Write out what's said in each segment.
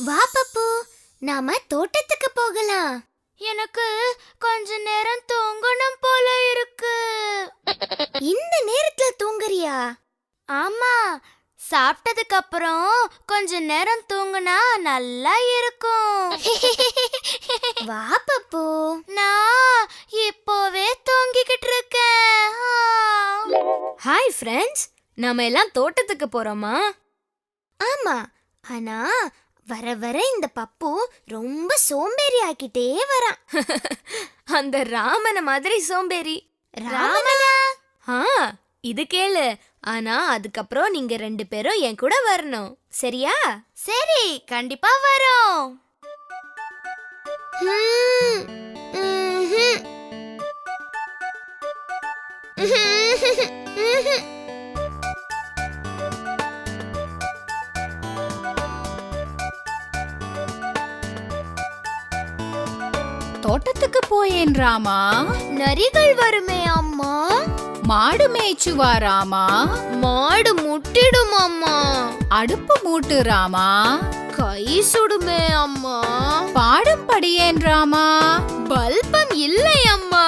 வா பப்பு, நாம தோட்டத்துக்கு போகலாம். எனக்கு கொஞ்ச நேரம் தூங்கணும் போல இருக்கு. இந்த நேரத்துல தூங்குறியா? ஆமா, சாப்பிட்டதுக்கு அப்புறம் கொஞ்ச நேரம் தூங்குனா நல்லா இருக்கும். வா பப்பு. நான் இப்போவே தூங்கிக்கிட்டு இருக்கேன். ஹாய் ஃப்ரெண்ட்ஸ், நாம எல்லாம் தோட்டத்துக்கு போறோமா? ஆமா, ஆனா வர வர இந்த பப்பு ரொம்ப சோம்பேறி ஆக்கிட்டே வரான். அந்த ராமன மாதிரி சோம்பேறி. ராமனா? ஆ, இது கேளு. ஆனா அதுக்கப்புறம் நீங்க 2 பேரும் என் கூட வரணும், சரியா? சரி, கண்டிப்பா வரோம். ஹம், ம்ஹும். ம்ஹும். தோட்டத்துக்கு போயேன் ராமா. நரிகள் வருமே அம்மா. மாடு மேய்ச்சுவா ராமா. மாடு முட்டிடும் அம்மா. அடுப்பு மூட்டு ராமா. கை சுடுமே அம்மா. பாடும் படியேன் ராமா. பல்பம் இல்லை அம்மா.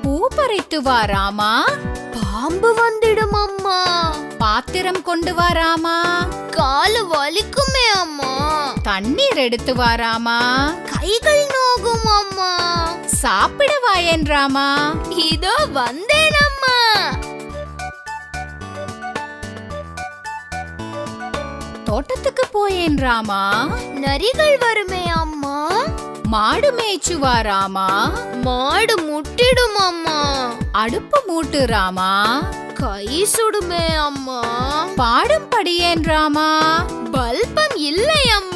பூ பறித்து வா ராமா. பாம்பு வந்துடும் அம்மா. பாத்திரம் கொண்டு வா ராமா. காலு வலிக்குமே அம்மா. தண்ணீர் எடுத்து வா ராமா. கைகள் நோகும் அம்மா. சாப்பிட வாயேன் ராமா. இதோ வந்தேன் அம்மா. தோட்டத்துக்கு போயேன் ராமா. நரிகள் வருமே அம்மா. மாடு மேய்ச்சுவா ராமா. மாடு முட்டிடும் அம்மா. அடுப்பு மூட்டு ராமா. கை சுடுமே அம்மா. பாடும் படியேன் ராமா. பல்பம் இல்லை அம்மா.